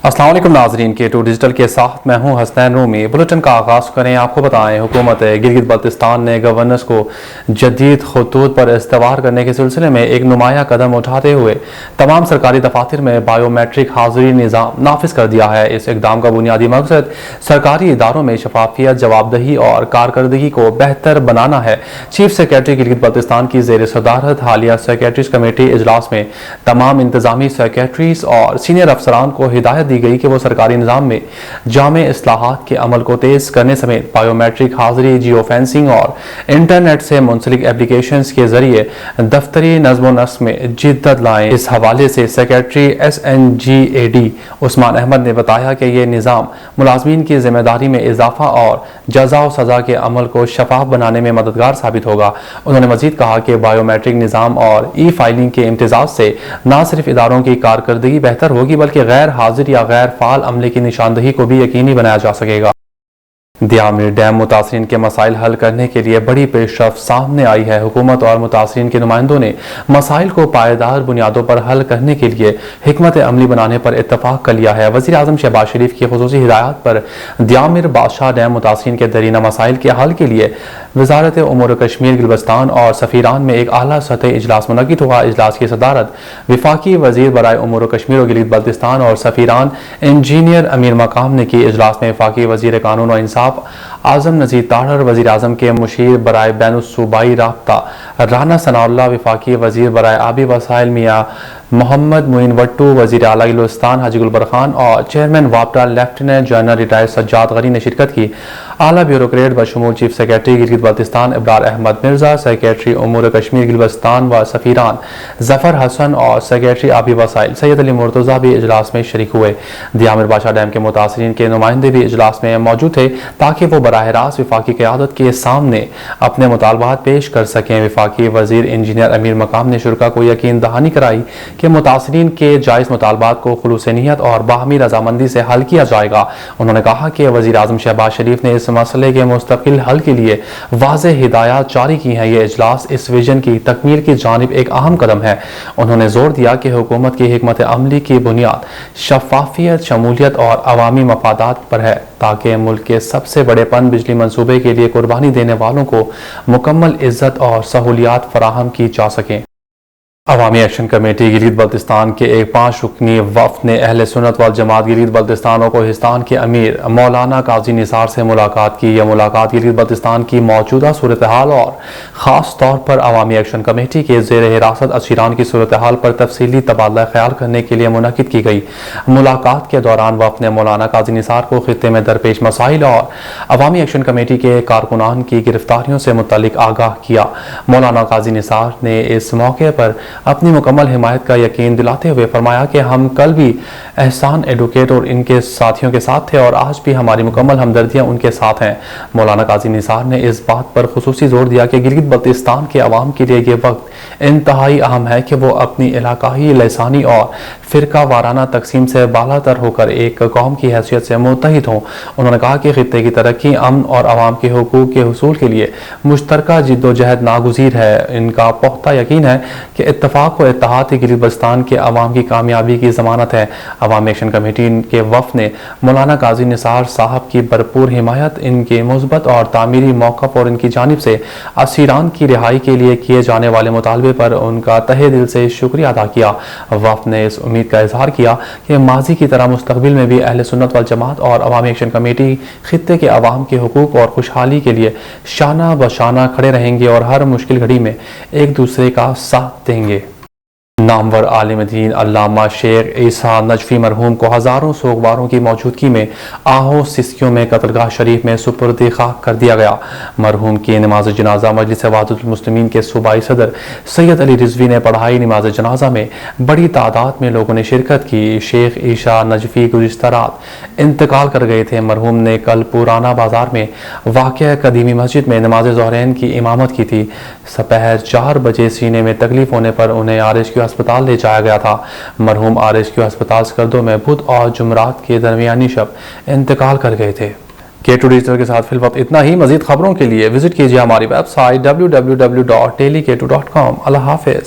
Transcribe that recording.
अस्सलाम वालेकुम नाजरीन, K2 डिजिटल के साथ मैं हूं हसनैन रूमी। बुलेटिन का आगाज़ करें। आपको बताएं, हुकूमत गिलगित बल्तिस्तान ने गवर्नर्स को जदीद खतूत पर इस्तवार करने के सिलसिले में एक नुमाया कदम उठाते हुए तमाम सरकारी दफातर में बायोमेट्रिक हाजिरी निज़ाम नाफिज कर दिया है। इस इकदाम का बुनियादी मकसद सरकारी इदारों में शफाफियत, जवाबदही और कारकर्दगी को बेहतर बनाना है। चीफ सेक्रेटरी गिलगित बल्तिस्तान की ज़ेर सदारत हालिया सेक्रेटरीज कमेटी इजलास में तमाम इंतजामी सेक्रेटरीज और सीनियर अफसरान को हिदायत दी गई कि वो सरकारी निज़ाम में जामे इस्लाहात के अमल को तेज़ करने समेत बायोमेट्रिक हाजिरी, जियो फेंसिंग और इंटरनेट से मुंसलिक एप्लीकेशंस के जरिए दफ्तरी नज़्म व नस्क में जिद्दत लाएं। इस हवाले से सेक्रेटरी SNGAD उस्मान अहमद ने बताया कि यह निज़ाम मुलाजमीन की जिम्मेदारी में इजाफा और जज़ा व सज़ा के अमल को शफाफ बनाने में मददगार साबित होगा। उन्होंने मजीद कहा कि बायोमेट्रिक निज़ाम और ई फाइलिंग के इम्तिजाज से न सिर्फ इदारों की कारकर्दगी बेहतर होगी बल्कि गैर हाजिर या गैर फाल अमले की निशानदही को भी यकीनी बनाया जा सकेगा। दियामिर डैम मुतासरीन के मसाइल हल करने के लिए बड़ी पेशरफ्त सामने आई है। हुकूमत और मुतासरीन के नुमाइंदों ने मसाइल को पायदार बुनियादों पर हल करने के लिए हिकमत अमली बनाने पर इत्तफाक कर लिया है। वज़ीर आज़म शहबाज शरीफ की खुसूसी हिदायत पर दियामिर बादशाह डैम मुतासरीन के दरीना मसाइल के हल के लिए वज़ारत उमूर कश्मीर, गिलबस्तान और सफ़ीरान में एक आला सतह इजलास मुनक़िद हुआ। इजलास की सदारत वफाकी वज़ीर बराए उमूर कश्मीर और गिलगित बल्तिस्तान और सफ़ीरान इंजीनियर अमीर मकाम ने की। इजलास में वफाकी वज़ीर कानून व इंसाफ आज़म नज़ीर ताहर, वज़ीर आज़म के मुशीर बराए बैनुस्सूबाई राब्ता राना सनाउल्लाह, वफाकी वज़ीर बराए आबी वसाइल मियाँ मोहम्मद मुइन वट्टू, वज़ीर आला गिलबस्तान हाजी गुलबर खान और चेयरमैन वापडा lieutenant general retired Sajjad Ghani ने शिरकत की। आला ब्यूरोक्रेट बशमूल chief secretary Gilgit Baltistan Ibrar Ahmed Mirza, secretary उमूर कश्मीर, गिलबस्तान व सफ़ीरान ज़फ़र हसन और सेक्रेटरी आबी वसाइल सैयद अली मुर्तज़ा भी इजलास में शरीक हुए। दियामिर बादशाह डैम के मुतासरीन के नुमाइंदे भी इजलास में मौजूद थे ताकि वो बराह रास्त वफाकी क़यादत के सामने अपने मुतालबात पेश कर सकें। वफाकी वज़ीर इंजीनियर अमीर मकाम ने शुरा को यकीन दहानी कराई कि मुतासरीन के जायज़ मुतालबात को खुलूस नीयत और बाहमी रजामंदी से हल किया जाएगा। उन्होंने कहा कि वज़ीर आज़म शहबाज शरीफ ने इस मसले के मुस्तकिल हल के लिए वाज़ेह हिदायत जारी की हैं। यह इजलास इस विजन की तकमील की जानिब एक अहम कदम है। उन्होंने जोर दिया कि हुकूमत की हिकमत अमली की बुनियाद शफाफियत, शमूलियत और अवामी मफादात पर है ताकि मुल्क के सबसे बड़े पन बिजली मंसूबे के लिए कुर्बानी देने वालों को मुकम्मल इज्जत और सहूलियात फराहम की जा सकें। अवामी एक्शन कमेटी गिलगित बल्तिस्तान के एक 5 रुकनी वफ़द ने अहले सुन्नत वल जमात गिलगित बल्तिस्तान और कोहिस्तान के अमीर मौलाना काजी निसार से मुलाकात की। यह मुलाकात गिलगित बल्तिस्तान की मौजूदा सूरत हाल और ख़ास तौर पर अवामी एक्शन कमेटी के ज़ेर हिरासत असीरान की सूरत हाल पर तफसीली तबादला ख्याल करने के लिए मुनक़िद की गई। मुलाकात के दौरान वफ़द ने मौलाना काजी निसार को खित्ते में दरपेश मसाइल और अवामी एक्शन कमेटी के कारकुनान की गिरफ्तारियों से मुतल्लिक़ आगाह किया। मौलाना काजी निसार ने इस मौके पर अपनी मुकम्मल हिमायत का यकीन दिलाते हुए फरमाया कि हम कल भी एहसान एडवोकेट और इनके साथियों के साथ थे और आज भी हमारी मुकम्मल हमदर्दियाँ उनके साथ हैं। मौलाना काजी निसार ने इस बात पर खुसूसी जोर दिया कि गिलगित बल्तिस्तान के अवाम के लिए ये वक्त इंतहाई अहम है कि वो अपनी इलाकाई, लसानी और फ़िरका वाराना तकसीम से बालातर होकर एक कौम की हैसियत से मुत्तहिद हों। उन्होंने कहा कि खित्ते की तरक्की, अमन और अवाम के हुकूक के हुसूल के लिए मुश्तरका जिद्दोजहद नागुज़ीर है। इनका पुख्ता यकीन है कि इत्तफाक व इत्तेहाद ही गिलगित बल्तिस्तान के अवाम की कामयाबी की ज़मानत है। अवामी एक्शन कमेटी के वफ़द ने मौलाना काजी निसार साहब की भरपूर हिमायत, इनके मुस्बत और तामीरी मौक़िफ़ और इनकी जानिब से असीरान की रिहाई के लिए किए जाने वाले मुतालबे पर उनका तहे दिल से शुक्रिया अदा किया। वफ़द ने इस उम्मीद का इजहार किया कि माजी की तरह मुस्तक़बिल में भी अहले सुन्नत वल जमात और अवामी एक्शन कमेटी खित्ते के अवाम के हुकूक और खुशहाली के लिए शाना बशाना खड़े रहेंगे और हर मुश्किल घड़ी में एक दूसरे का साथ देंगे। नामवर आलिम दीन अल्लामा शेख ईसा नजफी मरहूम को हज़ारों सोगवारों की मौजूदगी में आहो सिस्कियों में कत्लगाह शरीफ में सुपुर्द खाक कर दिया गया। मरहूम की नमाज जनाजा मजलिस वहादतुल मुस्लिमीन के सूबाई सदर सैयद अली रिजवी ने पढ़ाई। नमाज जनाजा में बड़ी तादाद में लोगों ने शिरकत की। शेख ईसा नजफी गुज़िश्ता रात इंतकाल कर गए थे। मरहूम ने कल पुराना बाजार में वाक़या कदीमी मस्जिद में नमाज ज़ोहरैन की इमामत की थी। दोपहर 4 बजे सीने में तकलीफ होने पर उन्हें RSQ अस्पताल ले जाया गया था। मरहूम RSQ अस्पताल स्कर्दो में बुध और जुमरात के दरमियानी शब इंतकाल कर गए थे। K2 डिजिटल के साथ फिल वक्त इतना ही। मज़ीद खबरों के लिए विजिट कीजिए हमारी वेबसाइट www.dailyk2.com। अल्लाह हाफ़िज़।